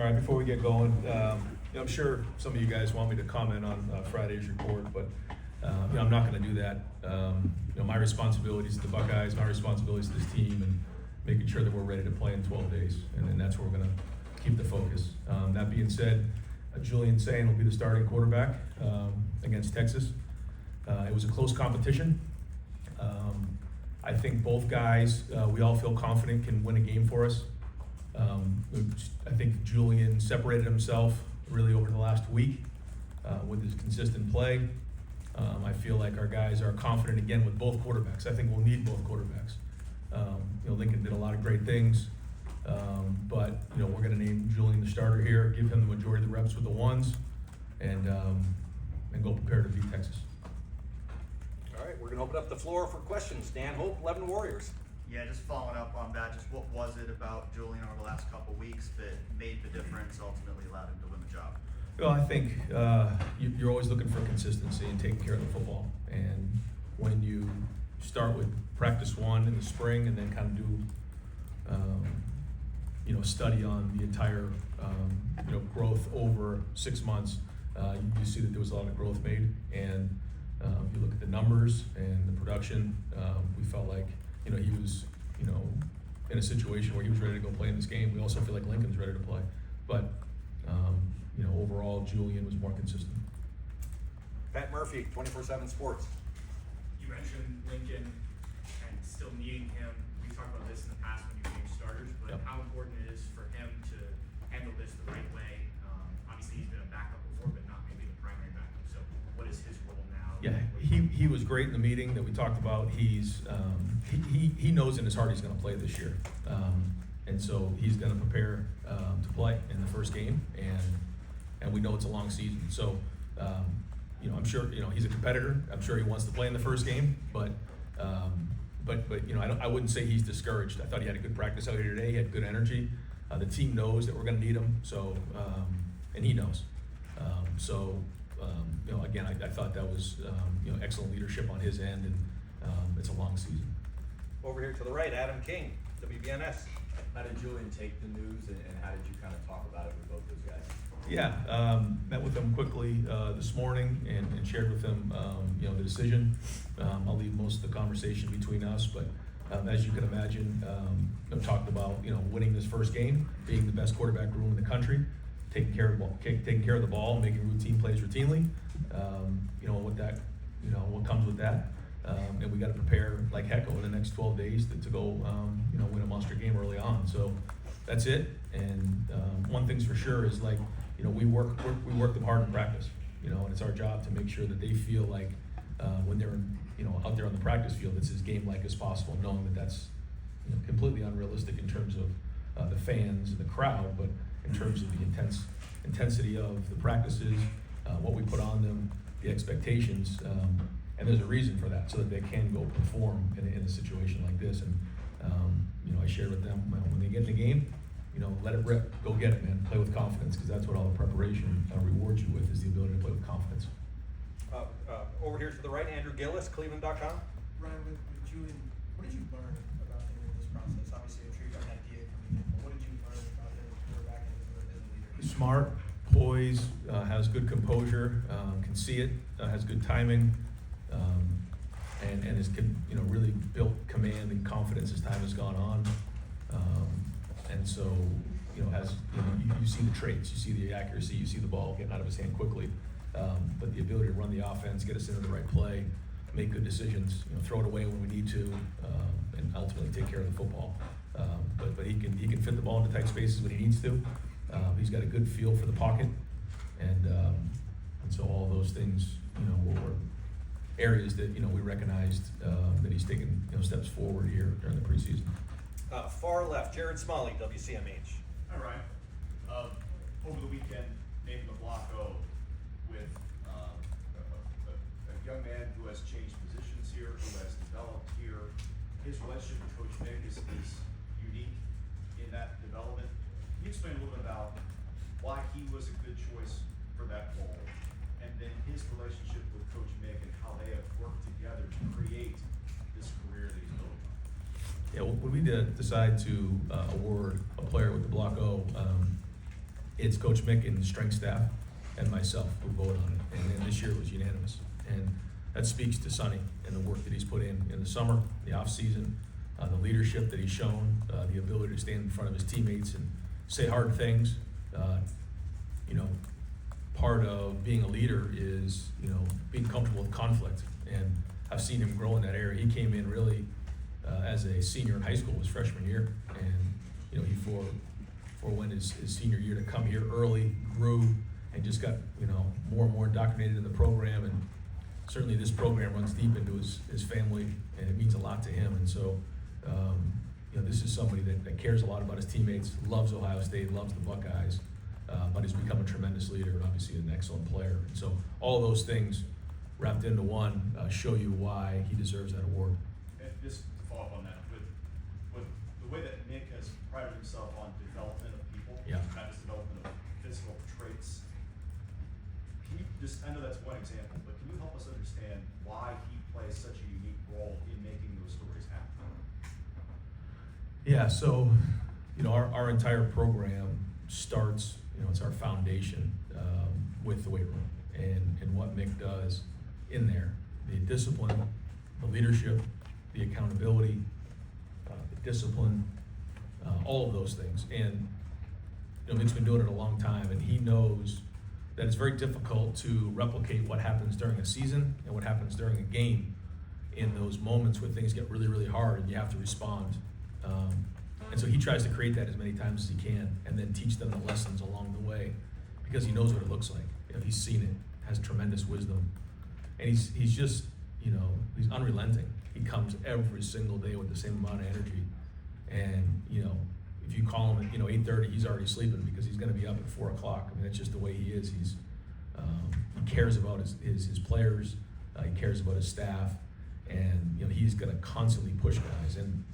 All right, before we get going, I'm sure some of you guys want me to comment on Friday's report, but I'm not going to do that. My responsibilities to the Buckeyes, my responsibilities to this team, and making sure that we're ready to play in 12 days, and that's where we're going to keep the focus. That being said, Julian Sayin will be the starting quarterback against Texas. It was a close competition. I think both guys, we all feel confident can win a game for us. I think Julian separated himself really over the last week with his consistent play. I feel like our guys are confident again with both quarterbacks. I think we'll need both quarterbacks. Lincoln did a lot of great things, but we're going to name Julian the starter here, give him the majority of the reps with the ones, and go prepare to beat Texas. All right, we're going to open up the floor for questions. Dan Hope, 11 Warriors. Yeah, just following up on that, just what was it about Julian over the last couple weeks that made the difference, ultimately allowed him to win the job? Well, I think you're always looking for consistency and taking care of the football. And when you start with practice one in the spring and then kind of do, study on the entire, growth over 6 months, you see that there was a lot of growth made. And you look at the numbers and the production, we felt like, he was, in a situation where he was ready to go play in this game. We also feel like Lincoln's ready to play. But, overall, Julian was more consistent. Pat Murphy, 24/7 Sports. You mentioned Lincoln and still needing him. We've talked about this in the past when you change starters, but Yep. how important it is for him to handle this the right way. Obviously, he's been a backup before, but not maybe the primary backup. So what is his role now? Yeah, he was great in the meeting that we talked about. He's he knows in his heart he's going to play this year, and so he's going to prepare to play in the first game, and we know it's a long season. So I'm sure he's a competitor. I'm sure he wants to play in the first game, but I wouldn't say he's discouraged. I thought he had a good practice out here today. He had good energy. The team knows that we're going to need him, so and he knows. Again, I thought that was excellent leadership on his end, and it's a long season. Over here to the right, Adam King, WBNS. How did Julian take the news, and how did you kind of talk about it with both those guys? Yeah, met with them quickly this morning and shared with them the decision. I'll leave most of the conversation between us, but as you can imagine, talked about winning this first game, being the best quarterback room in the country, taking care of the ball, making routine plays routinely. What comes with that, and we got to prepare like heck over the next 12 days to go win a monster game early on. So that's it. And one thing's for sure is we work them hard in practice, and it's our job to make sure that they feel like when they're out there on the practice field, it's as game-like as possible, knowing that that's completely unrealistic in terms of the fans and the crowd, but in terms of the intensity of the practices, what we put on them, the expectations, and there's a reason for that, so that they can go perform in a situation like this. And I shared with them when they get in the game, let it rip, go get it, man. Play with confidence, because that's what all the preparation rewards you with, is the ability to play with confidence. Over here to the right, Andrew Gillis, Cleveland.com. Ryan, with Julian, what did you learn about him in this process? Obviously, I'm sure you got an idea coming in, but what did you learn about him as a quarterback and as a leader? He's smart, poised, has good composure, can see it, has good timing, and has really built command and confidence as time has gone on. And so, you see the traits, you see the accuracy, you see the ball getting out of his hand quickly, but the ability to run the offense, get us into the right play, make good decisions, throw it away when we need to, and ultimately take care of the football. But he can fit the ball into tight spaces when he needs to. He's got a good feel for the pocket, and so all those things, were areas that we recognized that he's taken steps forward here during the preseason. Far left, Jared Smalley, WCMH. Hi, Ryan. Over the weekend, named the Block O with a young man who has changed positions here, who has developed here. His relationship with Coach Mick is unique in that development. Can you explain a little bit about why he was a good choice for that role, and then his relationship with Coach Mick and how they have worked together to create this career that he's building on? Yeah, when we decide to award a player with the Block O, it's Coach Mick and the strength staff and myself who vote on it. And then this year it was unanimous. And that speaks to Sonny and the work that he's put in the summer, the off-season, the leadership that he's shown, the ability to stand in front of his teammates and say hard things. You know, part of being a leader is, you know, being comfortable with conflict. And I've seen him grow in that area. He came in really as a senior in high school, his freshman year. And, you know, he forewent his senior year to come here early, grew, and just got, you know, more and more indoctrinated in the program. And certainly this program runs deep into his family, and it means a lot to him. And so, you know, this is somebody that cares a lot about his teammates, loves Ohio State, loves the Buckeyes, but has become a tremendous leader and obviously an excellent player. And so all of those things wrapped into one show you why he deserves that award. And just to follow up on that, with the way that Nick has prided himself on development of people, Yeah. not just development of physical traits, can you just, I know that's one example, but can you help us understand why he plays such a unique role in making those stories happen? Yeah, so, you know, our entire program starts, you know, it's our foundation with the weight room and what Mick does in there. The discipline, the leadership, the accountability, the discipline, all of those things. And, you know, Mick's been doing it a long time, and he knows that it's very difficult to replicate what happens during a season and what happens during a game in those moments when things get really, really hard and you have to respond. And so he tries to create that as many times as he can and then teach them the lessons along the way because he knows what it looks like. You know, he's seen it, has tremendous wisdom. And he's just, you know, he's unrelenting. He comes every single day with the same amount of energy. And, you know, if you call him at, you know, 8:30, he's already sleeping because he's gonna be up at 4 o'clock. I mean, that's just the way he is. He cares about his players, he cares about his staff, and, you know, he's gonna constantly push guys. And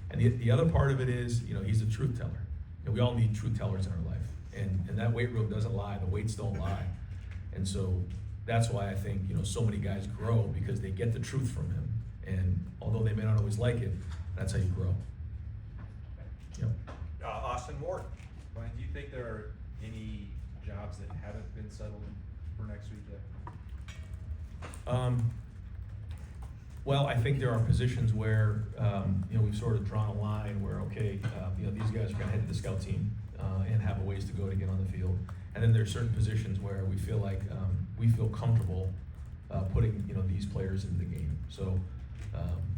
the other part of it is, you know, he's a truth teller. And we all need truth tellers in our life. And that weight room doesn't lie, the weights don't lie. And so that's why I think, you know, so many guys grow because they get the truth from him. And although they may not always like it, that's how you grow. Yep. Austin Ward. Brian, do you think there are any jobs that haven't been settled for next week yet? Well, I think there are positions where, you know, we've sort of drawn a line where, okay, you know, these guys are gonna head to the scout team and have a ways to go to get on the field. And then there's certain positions where we feel like, we feel comfortable putting, you know, these players into the game. So,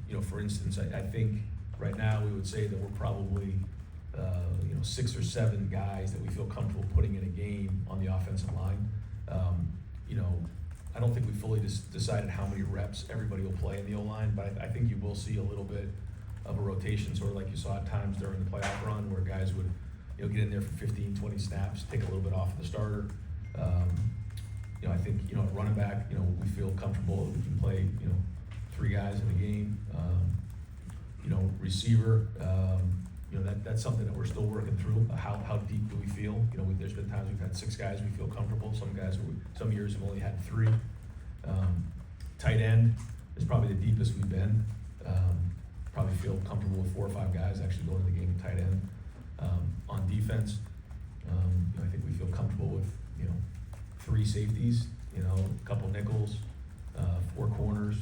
you know, for instance, I think right now we would say that we're probably, you know, 6 or 7 guys that we feel comfortable putting in a game on the offensive line. You know, I don't think we fully decided how many reps everybody will play in the O-line, but I think you will see a little bit of a rotation, sort of like you saw at times during the playoff run where guys would, you know, get in there for 15, 20 snaps, take a little bit off of the starter. You know, I think, you know, at running back, you know, we feel comfortable that we can play, you know, 3 guys in the game. You know, receiver, you know, that's something that we're still working through. How deep do we feel? You know, there's been times we've had 6 guys we feel comfortable. Some years have only had 3. Tight end is probably the deepest we've been. Probably feel comfortable with 4 or 5 guys actually going to the game at tight end. On defense, you know, I think we feel comfortable with, you know, 3 safeties, you know, a couple nickels, 4 corners,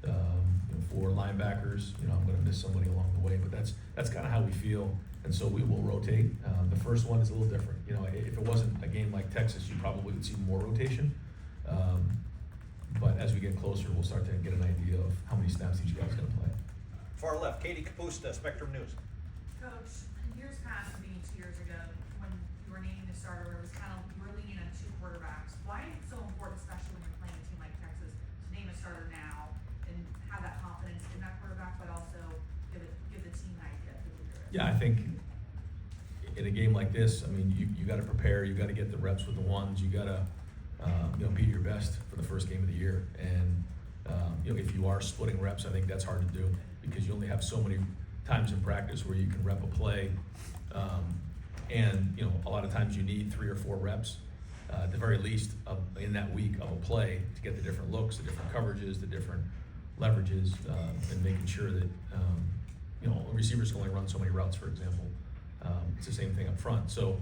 you know, 4 linebackers. You know, I'm going to miss somebody along the way, but that's kind of how we feel, and so we will rotate. The first one is a little different. You know, if it wasn't a game like Texas, you probably would see more rotation. But as we get closer, we'll start to get an idea of how many snaps each guy's going to play. Far left, Katie Kapusta, Spectrum News. Coach, in years past, maybe 2 years ago, when you were naming the starter, it was kind of, you were leaning on 2 quarterbacks. Why is it so important, especially when you're playing a team like Texas, to name a starter now and have that confidence in that quarterback, but also give the team an idea of who the leader is? Yeah, I think in a game like this, I mean, you got to prepare. You got to get the reps with the ones. You got to, you know, be your best for the first game of the year. And you know, if you are splitting reps, I think that's hard to do because you only have so many times in practice where you can rep a play. And you know, a lot of times you need 3 or 4 reps at the very least in that week of a play to get the different looks, the different coverages, the different leverages, and making sure that you know, receivers can only run so many routes, for example. It's the same thing up front. So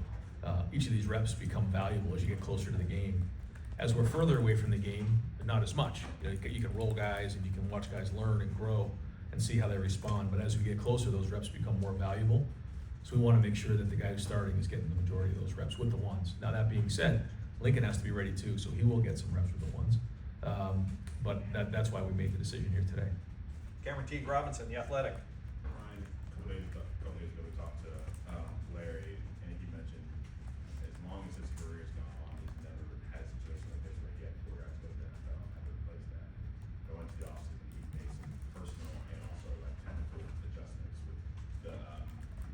each of these reps become valuable as you get closer to the game. As we're further away from the game, not as much. You can roll guys and you can watch guys learn and grow and see how they respond. But as we get closer, those reps become more valuable. So we want to make sure that the guy who's starting is getting the majority of those reps with the ones. Now that being said, Lincoln has to be ready too, so he will get some reps with the ones. But that's why we made the decision here today. Cameron Teague Robinson, The Athletic. Ryan, a couple days ago, we talked to Larry, and he mentioned as long as his career has gone on, he's never had a situation like this where he had four guys go to the NFL and have to replace that. Going to the offseason, he made some personal and also like technical adjustments with the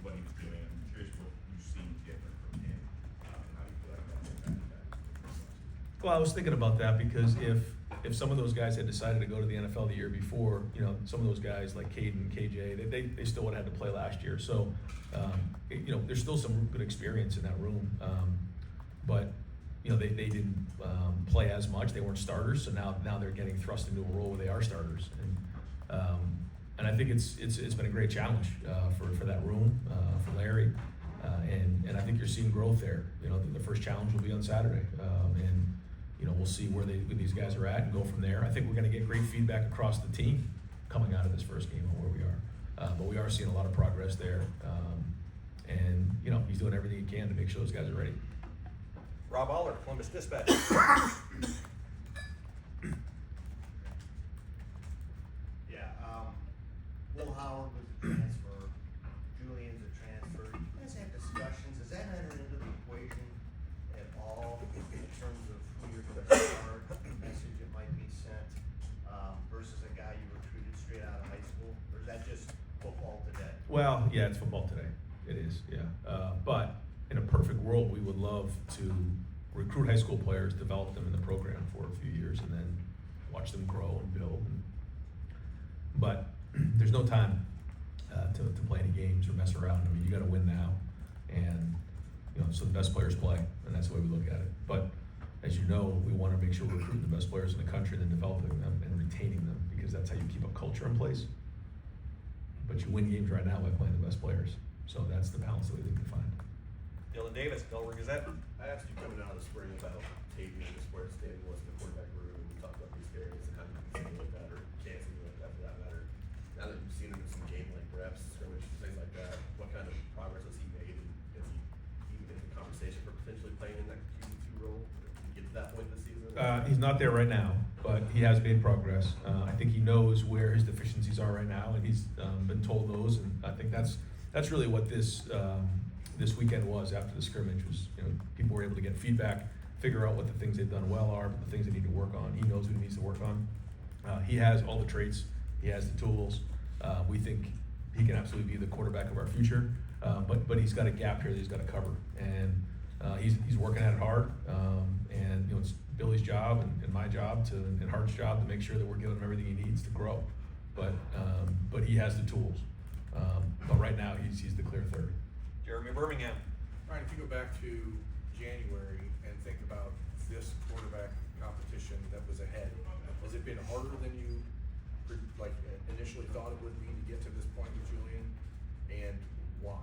what he was doing. I'm curious what you've seen different from him, and how you feel like that's impacted that. Well, I was thinking about that because if some of those guys had decided to go to the NFL the year before, some of those guys like Caden and KJ, they still would have had to play last year. So, there's still some good experience in that room. But they didn't play as much. They weren't starters. So now they're getting thrust into a role where they are starters. And I think it's been a great challenge for that room, for Larry. And I think you're seeing growth there. The first challenge will be on Saturday. And we'll see where these guys are at and go from there. I think we're going to get great feedback across the team coming out of this first game on where we are. But we are seeing a lot of progress there. And he's doing everything he can to make sure those guys are ready. Rob Aller, Columbus Dispatch. Yeah, Will Howard was a transfer, Julian's a transfer. You guys have discussions, does that enter into the equation at all in terms of who you're going to start, the message that might be sent, versus a guy you recruited straight out of high school? Or is that just football today? Well, yeah, it's football today. It is, yeah. But in a perfect world, we would love to recruit high school players, develop them in the program for a few years, and then watch them grow and build. But there's no time to play any games or mess around. I mean, you got to win now, and so the best players play, and that's the way we look at it. But as you know, we want to make sure we're recruiting the best players in the country, and then developing them and retaining them, because that's how you keep a culture in place. But you win games right now by playing the best players. So that's the balance that we need to find. Dylan Davis, Delaware Gazette. I asked you coming out of the spring about Tavy and just where it standing was in the quarterback room. We talked about the experience and how you can handle it better, can't handle it that for that matter. Now that you've seen him in some game like reps, scrimmage, things like that, what kind of progress has he made? And is he even in the conversation for potentially playing in that QB2 role? Did he get to that point this season? He's not there right now, but he has made progress. I think he knows where his deficiencies are right now, and he's been told those. And I think that's really what this weekend was after the scrimmage. Was people were able to get feedback, figure out what the things they've done well are, but the things they need to work on. He knows what he needs to work on. He has all the traits. He has the tools. We think he can absolutely be the quarterback of our future. But he's got a gap here that he's got to cover, and he's working at it hard. And it's Billy's job and my job and Hart's job to make sure that we're giving him everything he needs to grow. But he has the tools. But right now he's the clear third. Jeremy Birmingham. Ryan, if you go back to January and think about this quarterback competition that was ahead, has it been harder than you initially thought it would be to get to this point with Julian, and why?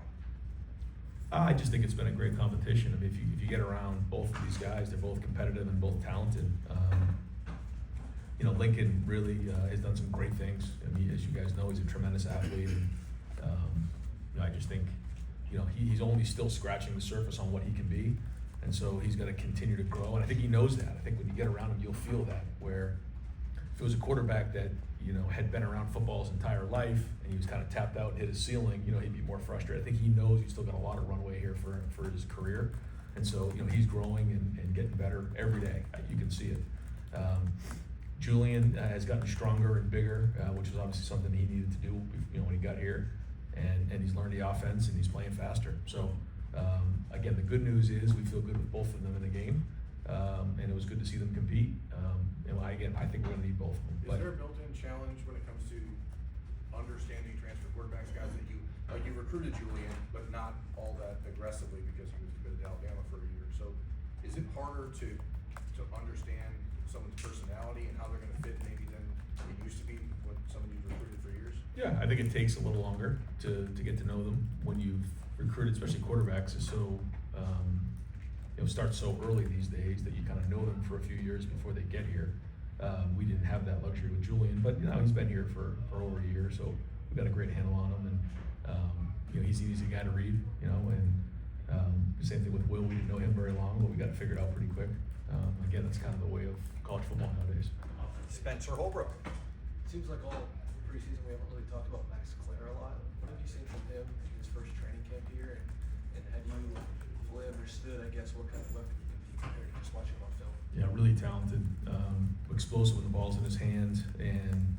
I just think it's been a great competition. I mean, if you get around both of these guys, they're both competitive and both talented. Lincoln really has done some great things. I mean, as you guys know, he's a tremendous athlete. And, I just think, he's only still scratching the surface on what he can be. And so he's got to continue to grow. And I think he knows that. I think when you get around him, you'll feel that. Where if it was a quarterback that, had been around football his entire life and he was kind of tapped out and hit his ceiling, he'd be more frustrated. I think he knows he's still got a lot of runway here for his career. And so, he's growing and getting better every day. You can see it. Julian has gotten stronger and bigger, which was obviously something he needed to do, when he got here. And he's learned the offense and he's playing faster. So, again, the good news is we feel good with both of them in the game. And it was good to see them compete. I think we're going to need both of them. Is there a built-in challenge when it comes to understanding transfer quarterbacks, guys that you recruited Julian, but not all that aggressively because he was good at Alabama for a year. So is it harder to understand someone's personality and how they're going to fit maybe than it used to be when somebody recruited for years? Yeah, I think it takes a little longer to get to know them when you've recruited, especially quarterbacks, is so start so early these days that you kind of know them for a few years before they get here. We didn't have that luxury with Julian, but he's been here for over a year, so we've got a great handle on him, and he's an easy guy to read, and same thing with Will. We didn't know him very long, but we got it figured out pretty quick. Again, that's kind of the way of college football nowadays. Spencer Holbrook. Seems like all preseason we haven't really talked about Max Clare a lot. What have you seen from him in his first training camp here, and have you fully understood, I guess, what kind of weapon he can be compared to just watching him on film? Yeah, really talented, explosive when the ball's in his hands, and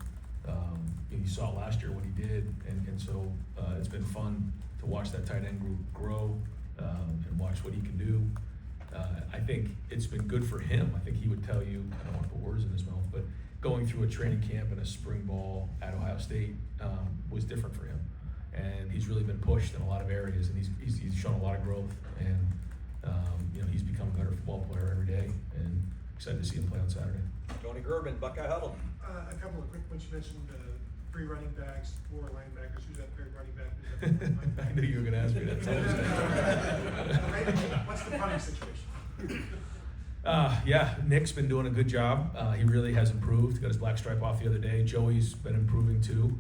you saw last year what he did, and so it's been fun to watch that tight end group grow and watch what he can do. I think it's been good for him. I think he would tell you, I don't want to put words in his mouth, but going through a training camp and a spring ball at Ohio State was different for him, and he's really been pushed in a lot of areas, and he's shown a lot of growth, and he's become a better football player every day, and excited to see him play on Saturday. Tony Gerben, Buckeye Huddle. A couple of quick ones. You mentioned 3 running backs, 4 linebackers. Who's that third running back? Who's that fourth linebacker? I knew you were going to ask me that. What's the punting situation? Yeah, Nick's been doing a good job. He really has improved. Got his black stripe off the other day. Joey's been improving too.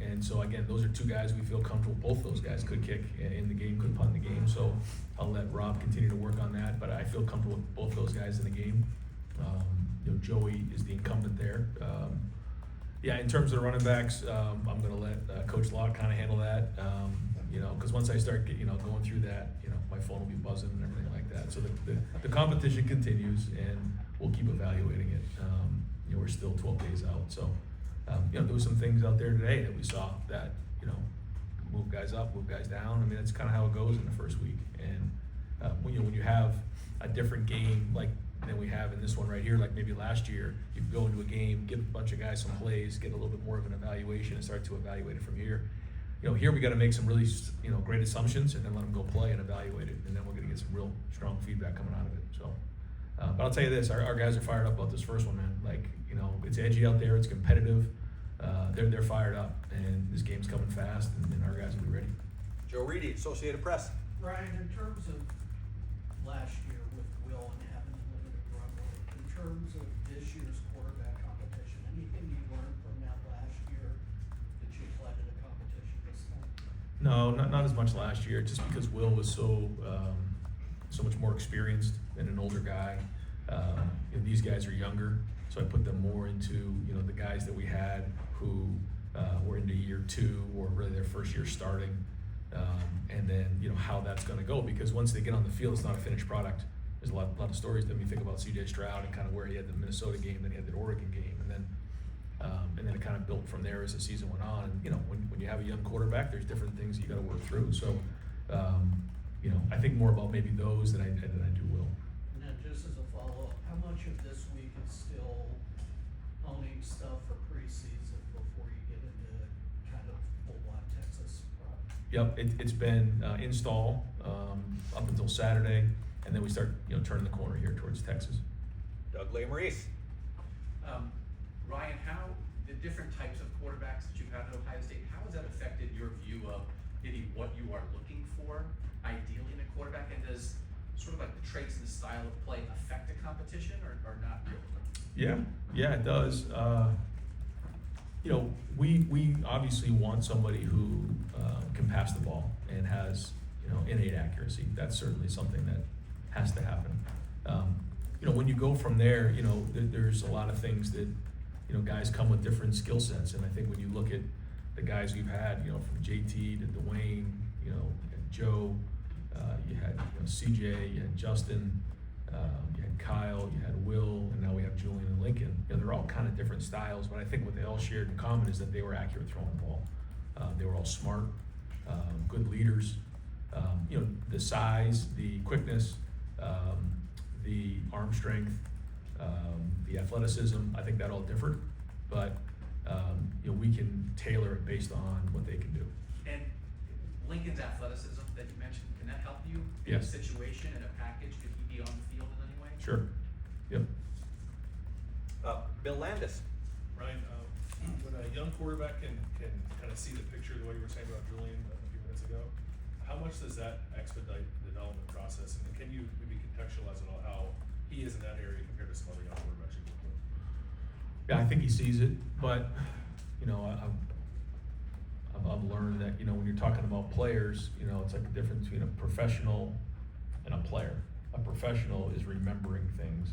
And so again, those are 2 guys we feel comfortable. Both those guys could kick in the game, could punt in the game. So I'll let Rob continue to work on that. But I feel comfortable with both those guys in the game. Joey is the incumbent there. Yeah, in terms of the running backs, I'm going to let Coach Locke kind of handle that. Because once I start going through that, my phone will be buzzing and everything like that. So the competition continues, and we'll keep evaluating it. We're still 12 days out, so there was some things out there today that we saw that move guys up, move guys down. I mean, that's kind of how it goes in the first week. And when you have a different game like than we have in this one right here, like maybe last year, you go into a game, give a bunch of guys some plays, get a little bit more of an evaluation, and start to evaluate it from here. Here we got to make some really, great assumptions, and then let them go play and evaluate it, and then we're going to get some real strong feedback coming out of it. So, but I'll tell you this: our guys are fired up about this first one, man. Like, it's edgy out there, it's competitive. They're fired up, and this game's coming fast, and our guys will be ready. Joe Reedy, Associated Press. Ryan, in terms of last year with Will and having a limited runway, in terms of this year's quarterback competition, anything you learned from that last year that you apply to the competition this time? No, not as much last year, just because Will was so much more experienced and an older guy. These guys are younger, so I put them more into the guys that we had who were into year 2 or really their first year starting, and then how that's going to go, because once they get on the field, it's not a finished product. There's a lot of stories that we think about C.J. Stroud and kind of where he had the Minnesota game, then he had the Oregon game, and then it kind of built from there as the season went on. And when you have a young quarterback, there's different things you got to work through. So I think more about maybe those than I do Will. And then just as a follow-up, how much of this week is still honing stuff for preseason before you get into kind of full-on Texas product? Yep, it's been install up until Saturday, and then we start turning the corner here towards Texas. Doug Lesmerises. Ryan, how the different types of quarterbacks that you've had at Ohio State, how has that affected your view of maybe what you are looking for ideally in a quarterback, and does sort of like the traits and the style of play affect the competition or not really? Yeah, it does. We obviously want somebody who can pass the ball and has innate accuracy. That's certainly something that has to happen. When you go from there, there's a lot of things that guys come with different skill sets, and I think when you look at the guys we've had, from JT to Dwayne, you had Joe, you had CJ, you had Justin, you had Kyle, you had Will, and now we have Julian and Lincoln. They're all kind of different styles, but I think what they all shared in common is that they were accurate throwing the ball. They were all smart, good leaders. The size, the quickness, the arm strength, the athleticism, I think that all differed, but we can tailor it based on what they can do. And Lincoln's athleticism that you mentioned, can that help you in Yes. a situation, in a package? Could he be on the field in any way? Sure. Yep. Bill Landis. Ryan, when a young quarterback can kind of see the picture the way you were saying about Julian a few minutes ago, how much much does that expedite the development process, and can you maybe contextualize it all, how he is in that area compared to some other young quarterbacks you work with? Yeah, I think he sees it, but, you know, I've learned that, you know, when you're talking about players, you know, it's like the difference between a professional and a player. A professional is remembering things.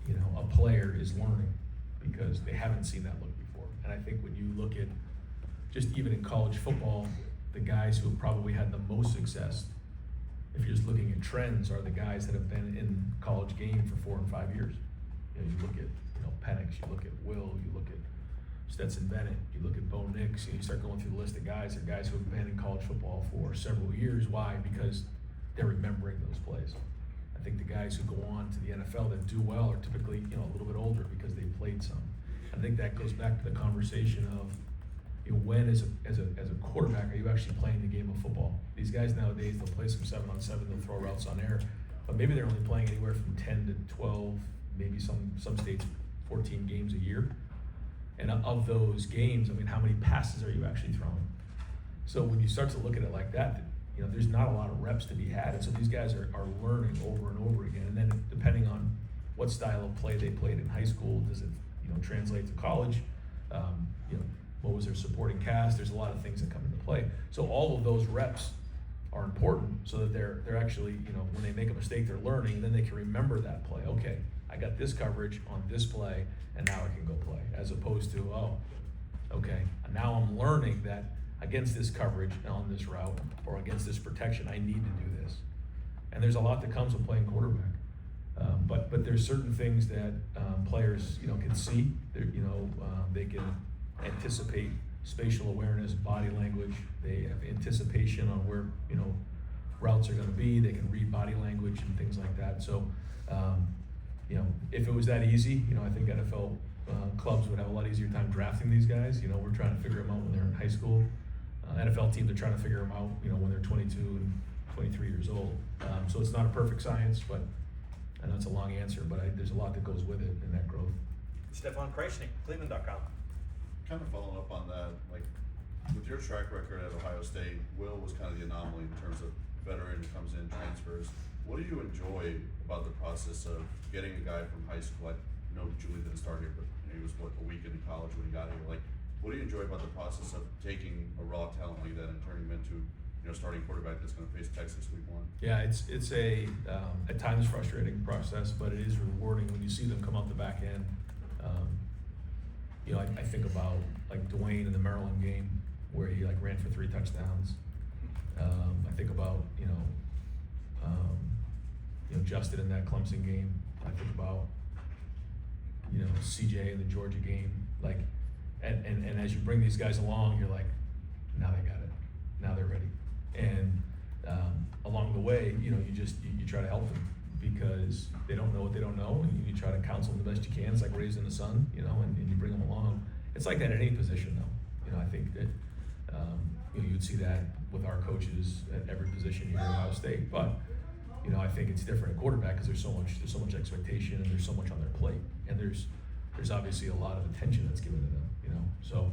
You know, a player is learning because they haven't seen that look before. And I think when you look at, just even in college football, the guys who have probably had the most success, if you're just looking at trends, are the guys that have been in college game for 4 and 5 years. You know, you look at, you know, Penix, you look at Will, you look at Stetson Bennett, you look at Bo Nix, and you start going through the list of guys, they're guys who have been in college football for several years. Why? Because they're remembering those plays. I think the guys who go on to the NFL that do well are typically, you know, a little bit older because they played some. I think that goes back to the conversation of, you know, when as a quarterback are you actually playing the game of football? These guys nowadays, they'll play some 7-on-7, they'll throw routes on air, but maybe they're only playing anywhere from 10 to 12, maybe some states 14 games a year. And of those games, I mean, how many passes are you actually throwing? So when you start to look at it like that, you know, there's not a lot of reps to be had. And so these guys are learning over and over again. And then depending on what style of play they played in high school, does it, you know, translate to college? You know, what was their supporting cast? There's a lot of things that come into play. So all of those reps are important so that they're actually, you know, when they make a mistake, they're learning, and then they can remember that play. Okay, I got this coverage on this play, and now I can go play. As opposed to, oh, okay, now I'm learning that against this coverage on this route or against this protection, I need to do this. And there's a lot that comes with playing quarterback. But there's certain things that players, you know, can see. You know, they can anticipate spatial awareness, body language. They have anticipation on where, you know, routes are going to be. They can read body language and things like that. So, you know, if it was that easy, you know, I think NFL clubs would have a lot easier time drafting these guys. You know, we're trying to figure them out when they're in high school. NFL teams are trying to figure them out, you know, when they're 22 and 23 years old. So it's not a perfect science, but I know it's a long answer, but there's a lot that goes with it in that growth. Stefan Krajisnik, Cleveland.com. Kind of following up on that, like with your track record at Ohio State, Will was kind of the anomaly in terms of veteran who comes in, transfers. What do you enjoy about the process of getting a guy from high school? I know Julie didn't start here, but you know, he was a week in college when he got here. Like, what do you enjoy about the process of taking a raw talent like that and turning him into, you know, starting quarterback that's going to face Texas week 1? Yeah, it's a at times frustrating process, but it is rewarding when you see them come out the back end. You know, I think about like Dwayne in the Maryland game where he like ran for 3 touchdowns. I think about you know Justin in that Clemson game. I think about you know CJ in the Georgia game. Like, and as you bring these guys along, you're like, now they got it, now they're ready. And along the way, you know, you try to help them because they don't know what they don't know, and you try to counsel them the best you can. It's like raising a son, you know, and you bring them along. It's like that at any position, though. You know, I think that you know, you'd see that with our coaches at every position here at Ohio State. But you know, I think it's different at quarterback because there's so much expectation and there's so much on their plate, and there's obviously a lot of attention that's given to them. You know, so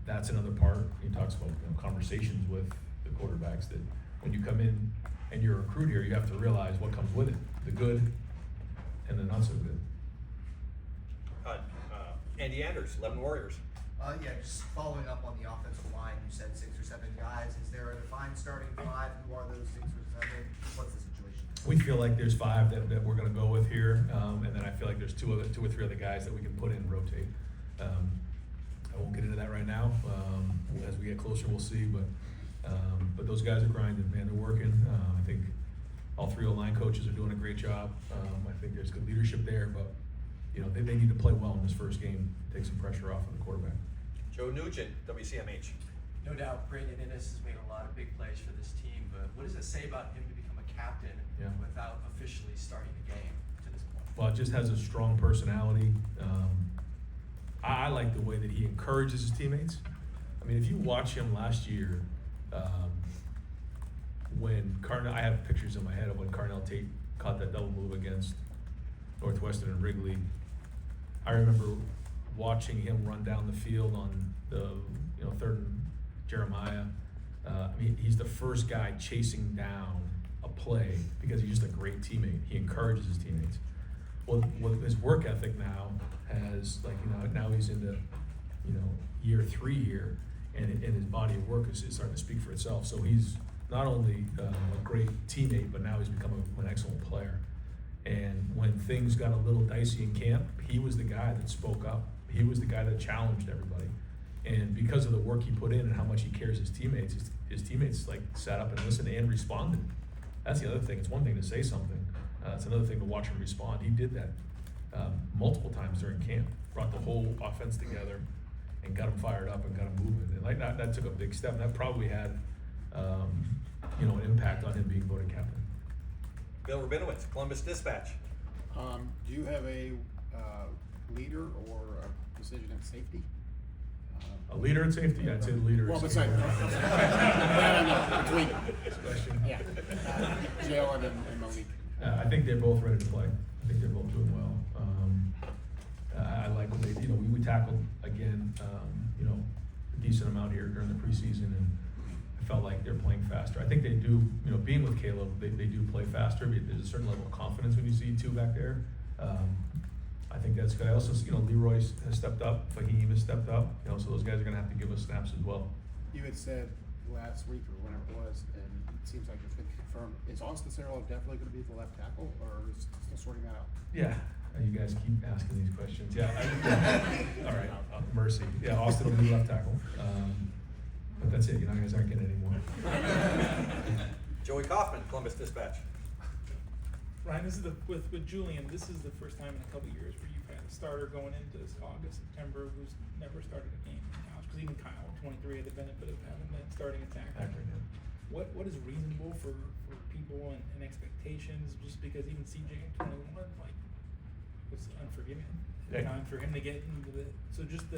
that's another part. He talks about conversations with the quarterbacks that when you come in and you're a recruit here, you have to realize what comes with it, the good and the not so good. Andy Anders, 11 Warriors. Yeah, just following up on the offensive line, you said 6 or 7 guys. Is there a defined starting 5? Who are those 6 or 7? What's the situation? We feel like there's 5 that we're going to go with here, and then I feel like there's 2 or 3 other guys that we can put in and rotate. I won't get into that right now. As we get closer, we'll see. But those guys are grinding, man. They're working. I think all 3 O-line coaches are doing a great job. I think there's good leadership there, but you know they need to play well in this first game, take some pressure off of the quarterback. Joe Nugent, WCMH. No doubt, Brandon Innes has made a lot of big plays for this team, but what does it say about him to become a captain without officially starting the game to this point? Well, it just has a strong personality. I like the way that he encourages his teammates. I mean, if you watch him last year, when I have pictures in my head of when Carnell Tate caught that double move against Northwestern and Wrigley. I remember watching him run down the field on the 3rd and Jeremiah, I mean, he's the first guy chasing down a play because he's just a great teammate. He encourages his teammates. Well, his work ethic now has, like, you know, now he's into, you know, year 3 here, and his body of work is starting to speak for itself. So he's not only a great teammate, but now he's become an excellent player. And when things got a little dicey in camp, he was the guy that spoke up. He was the guy that challenged everybody. And because of the work he put in and how much he cares his teammates like sat up and listened and responded. That's the other thing. It's one thing to say something. It's another thing to watch him respond. He did that multiple times during camp. Brought the whole offense together and got them fired up and got them moving. And like that took a big step. And that probably had you know, an impact on him being voted captain. Bill Rabinowitz, Columbus Dispatch. Do you have a leader or a decision in safety? A leader in safety? I'd say the leader. Well, is besides, between, Question. yeah, Jalen and Malik. I think they're both ready to play. I think they're both doing well. I like what they, you know, we tackled again, you know, a decent amount here during the preseason, and I felt like they're playing faster. I think they do, you know, being with Caleb, they do play faster. There's a certain level of confidence when you see two back there. I think that's good. I also, you know, Leroy has stepped up, Fahim has stepped up, you know, so those guys are gonna have to give us snaps as well. You had said last week or whenever it was, and it seems like it's been confirmed, is Austin Sarlo definitely gonna be the left tackle, or is still sorting that out? Yeah, you guys keep asking these questions. Yeah, all right, mercy. Yeah, Austin will be left tackle. But that's it, you know, you guys aren't getting any more. Joey Kaufman, Columbus Dispatch. Ryan, this is with Julian, this is the first time in a couple of years where you've had a starter going into August, September, who's never started a game in the house, because even Kyle, 23, had the benefit of having that starting attack. What is reasonable for people and expectations, just because even CJ at 21, like, was unforgiving. Yeah. Time for him to get into so just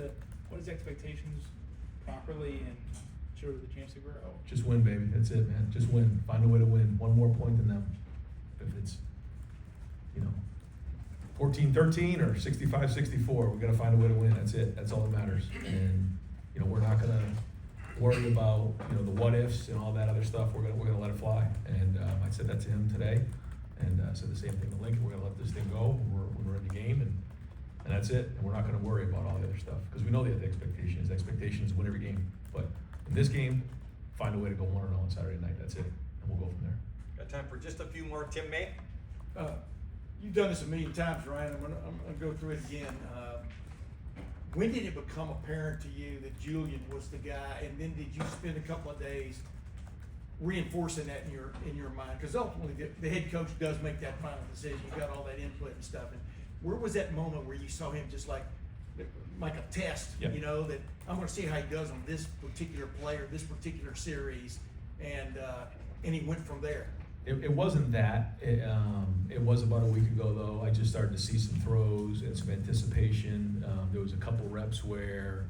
what is expectations properly and show the chance to grow? Just win, baby. That's it, man. Just win. Find a way to win. One more point than them. If it's, you know, 14-13 or 65-64, we got to find a way to win. That's it. That's all that matters. And you know, we're not gonna worry about, you know, the what ifs and all that other stuff. We're gonna let it fly. And I said that to him today, and I said the same thing to Lincoln. We're gonna let this thing go. We're in the game, and that's it. And we're not gonna worry about all the other stuff because we know the expectations. The expectation is win every game. But in this game, find a way to go 1-0 on Saturday night. That's it, and we'll go from there. Got time for just a few more. Tim May. You've done this a million times, Ryan. I'm gonna go through it again. When did it become apparent to you that Julian was the guy, and then did you spend a couple of days reinforcing that in your mind? Because ultimately, the head coach does make that final decision. You got all that input and stuff. And where was that moment where you saw him just like a test? Yep. You know, that I'm gonna see how he does on this particular player, this particular series, and he went from there. It wasn't that. It was about a week ago, though. I just started to see some throws and some anticipation. There was a couple reps where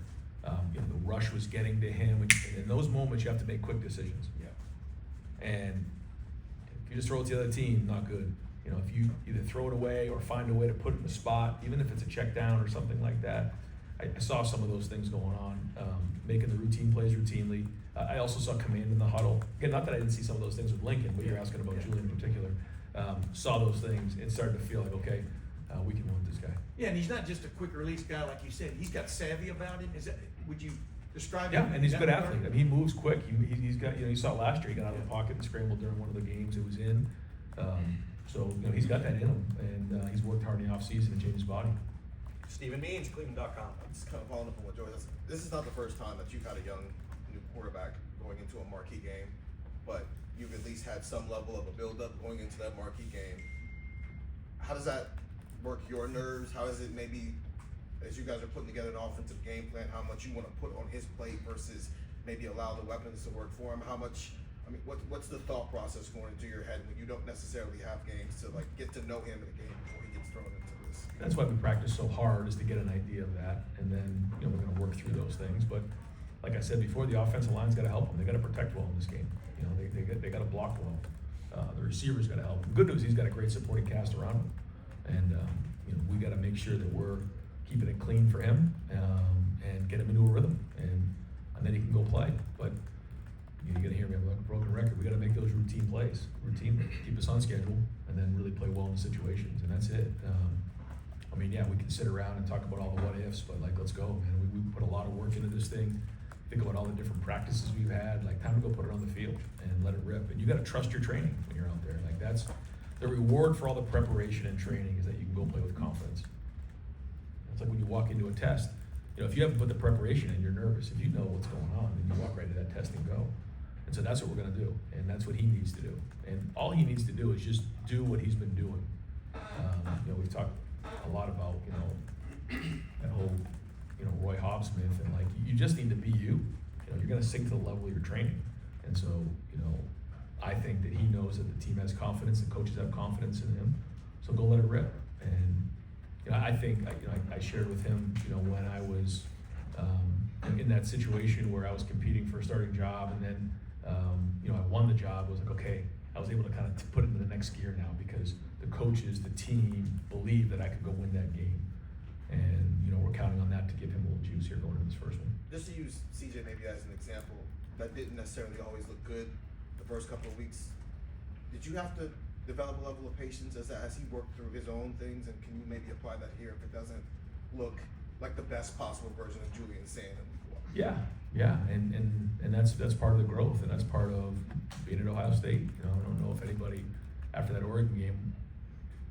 you know, the rush was getting to him. And in those moments, you have to make quick decisions. Yeah. And if you just throw it to the other team, not good. You know, if you either throw it away or find a way to put it in the spot, even if it's a check down or something like that. I saw some of those things going on, making the routine plays routinely. I also saw command in the huddle. Again, not that I didn't see some of those things with Lincoln, but you're asking about Julian in particular. Saw those things and started to feel like, okay, we can win with this guy. Yeah, and he's not just a quick release guy, like you said. He's got savvy about him. Would you describe him? Yeah, and he's a in good that athlete. regard? I mean, he moves quick. He's got, you know, you saw last year, he got out of the pocket and scrambled during one of the games it was in. So, you know, he's got that in him, and he's worked hard in the offseason to change his body. Stephen Means, Cleveland.com. Just kind of following up on what Joey said. This is not the first time that you've had a young new quarterback going into a marquee game, but you've at least had some level of a build-up going into that marquee game. How does that work your nerves? How is it maybe, as you guys are putting together an offensive game plan, how much you want to put on his plate versus maybe allow the weapons to work for him? How much, I mean, what's the thought process going into your head when you don't necessarily have games to like get to know him in a game before he gets thrown into this? That's why we practice so hard, is to get an idea of that, and then, you know, we're gonna work through those things. But like I said before, the offensive line's gotta help them. They gotta protect well in this game. You know, they gotta block well. The receivers gotta help. The good news, he's got a great supporting cast around him. And, you know, we gotta make sure that we're keeping it clean for him, and get him into a rhythm, and then he can go play. But, You're gonna hear me, I'm like a broken record. We gotta make those routine plays, routinely, keep us on schedule, and then really play well in the situations, and that's it. I mean, yeah, we can sit around and talk about all the what ifs, but like, let's go, man. We put a lot of work into this thing. Think about all the different practices we've had. Like, time to go put it on the field and let it rip. And you gotta trust your training when you're out there. Like, that's the reward for all the preparation and training, is that you can go play with confidence. It's like when you walk into a test. You know, if you haven't put the preparation in, you're nervous. If you know what's going on, then you walk right to that test and go. And so that's what we're gonna do, and that's what he needs to do. And all he needs to do is just do what he's been doing. You know, we've talked a lot about, you know, that whole, you know, Roy Hobbs myth, and like, you just need to be you. You know, you're gonna sink to the level of your training. And so, you know, I think that he knows that the team has confidence, the coaches have confidence in him, so go let it rip. And, you know, I think, I shared with him, you know, when I was in that situation where I was competing for a starting job, and then, you know, I won the job. I was like, okay, I was able to kind of put it into the next gear now, because the coaches, the team believed that I could go win that game. And, you know, we're counting on that to give him a little juice here going into this first one. Just to use CJ maybe as an example, that didn't necessarily always look good the first couple of weeks. Did you have to develop a level of patience as he worked through his own things, and can you maybe apply that here if it doesn't look like the best possible version of Julian Sand in week 1? Yeah, and that's part of the growth, and that's part of being at Ohio State. You know, I don't know if anybody after that Oregon game,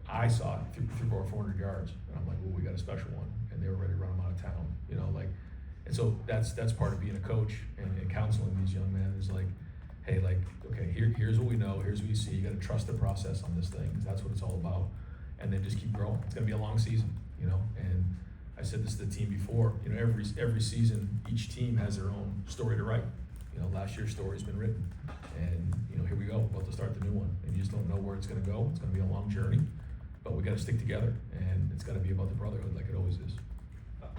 I saw it through 400 yards, and I'm like, well, we got a special one, and they were ready to run him out of town. You know, like, and so that's part of being a coach and counseling these young men is like, hey, like, okay, here's what we know, here's what you see. You got to trust the process on this thing, because that's what it's all about, and then just keep growing. It's gonna be a long season, you know, and I said this to the team before. You know, every season, each team has their own story to write. You know, last year's story's been written, and you know, here we go, about to start the new one, and you just don't know where it's gonna go. It's gonna be a long journey, but we got to stick together, and it's got to be about the brotherhood, like it always is.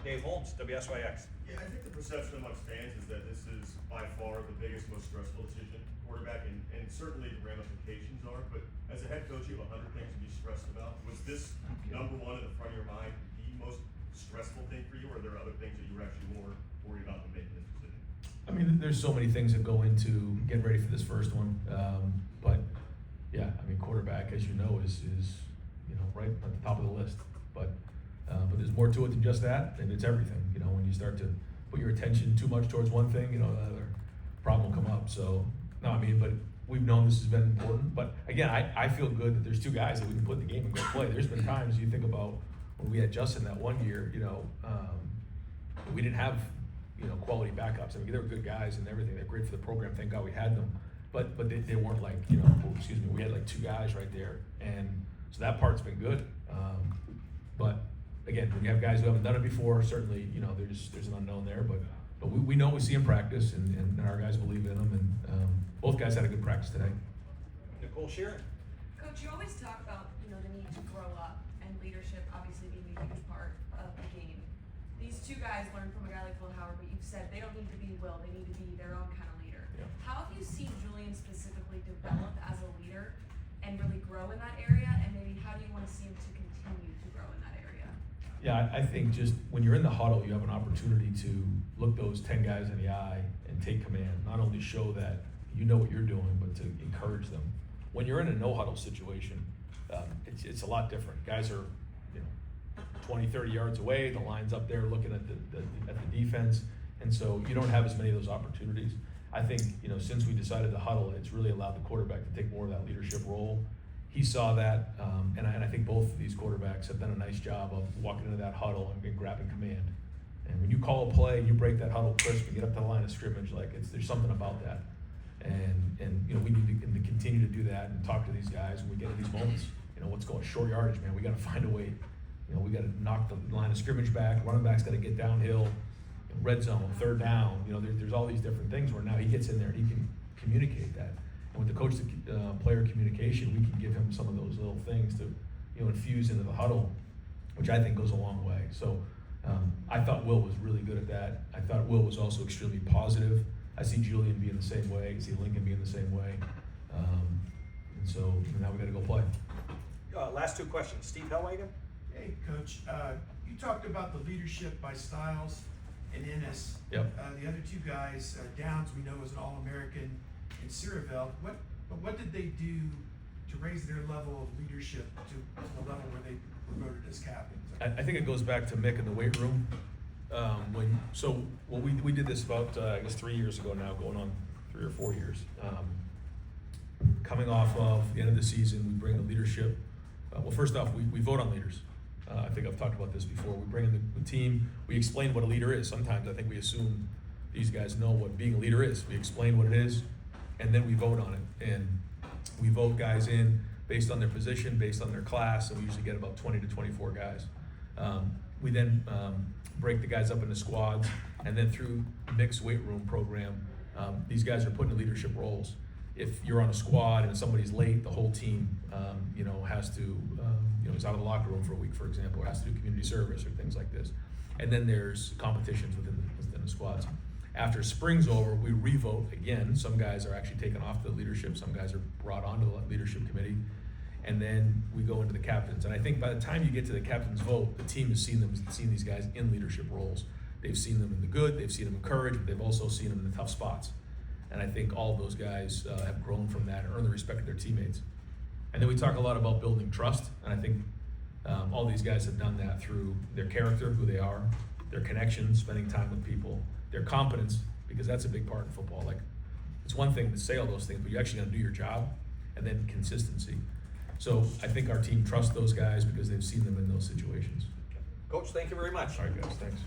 Dave Holmes, WSYX. Yeah, I think the perception amongst fans is that this is by far the biggest, most stressful decision quarterback, and certainly the ramifications are, but as a head coach, you have 100 things to be stressed about. Was this number one in the front of your mind, the most stressful thing for you, or are there other things that you were actually more worried about than making this decision? I mean, there's so many things that go into getting ready for this first one, but yeah, I mean, quarterback, as you know, is you know, right at the top of the list, but there's more to it than just that, and it's everything. You know, when you start to put your attention too much towards one thing, you know, another problem will come up. So, no, I mean, but we've known this has been important. But again, I feel good that there's two guys that we can put in the game and go play. There's been times you think about when we had Justin that one year, you know, we didn't have, you know, quality backups. I mean, they were good guys and everything. They're great for the program. Thank God we had them. But they weren't like, you know, excuse me, we had like two guys right there. And so that part's been good. But again, when you have guys who haven't done it before, certainly, you know, there's an unknown there. But we know we see in practice, and our guys believe in them. And both guys had a good practice today. Nicole Sheeran. Coach, you always talk about, you know, the need to grow up, and leadership obviously being a huge part of the game. These two guys learned from a guy like Will Howard, but you've said they don't need to be Will, they need to be their own kind of leader. Yeah. How have you seen Julian specifically develop as a leader and really grow in that area, and maybe how do you want to see him to continue to grow in that area? Yeah, I think just when you're in the huddle, you have an opportunity to look those 10 guys in the eye and take command. Not only show that you know what you're doing, but to encourage them. When you're in a no huddle situation, it's a lot different. Guys are, you know, 20, 30 yards away. The line's up there looking at the defense, and so you don't have as many of those opportunities. I think, you know, since we decided to huddle, it's really allowed the quarterback to take more of that leadership role. He saw that, and I think both of these quarterbacks have done a nice job of walking into that huddle and grabbing command. And when you call a play, you break that huddle crisp and get up to the line of scrimmage, like there's something about that. And you know, we need to continue to do that and talk to these guys when we get in these moments. You know, what's going short yardage, man, we got to find a way. You know, we got to knock the line of scrimmage back. Running back's got to get downhill. Red zone, third down. You know, there's all these different things where now he gets in there and he can communicate that. And with the coach player communication, we can give him some of those little things to, you know, infuse into the huddle, which I think goes a long way. So I thought Will was really good at that. I thought Will was also extremely positive. I see Julian being the same way. I see Lincoln being the same way. And so now we got to go play. Last two questions. Steve Hellwagen. Hey, Coach. You talked about the leadership by Styles and Ennis. Yep. The other two guys, Downs, we know, is an All-American. in Cedarville. What did they do to raise their level of leadership to the level where they were voted as captains? I think it goes back to Mick in the weight room. We did this about, I guess 3 years ago now, going on 3 or 4 years. Coming off of the end of the season, we bring the leadership. Well, first off, we vote on leaders. I think I've talked about this before. We bring in the team, we explain what a leader is. Sometimes I think we assume these guys know what being a leader is. We explain what it is, and then we vote on it. And we vote guys in based on their position, based on their class, and we usually get about 20 to 24 guys. We then break the guys up into squads, and then through Mick's weight room program, these guys are put in leadership roles. If you're on a squad and somebody's late, the whole team, has to, is out of the locker room for a week, for example, or has to do community service or things like this. And then there's competitions within the squads. After spring's over, we re-vote again. Some guys are actually taken off the leadership, some guys are brought onto the leadership committee, and then we go into the captains. And I think by the time you get to the captain's vote, the team has seen these guys in leadership roles. They've seen them in the good, they've seen them in courage, but they've also seen them in the tough spots. And I think all of those guys have grown from that and earned the respect of their teammates. And then we talk a lot about building trust, and I think all these guys have done that through their character, who they are, their connections, spending time with people, their competence, because that's a big part in football. Like, it's one thing to say all those things, but you actually gotta do your job, and then consistency. So I think our team trusts those guys because they've seen them in those situations. Coach, thank you very much. All right, guys, thanks.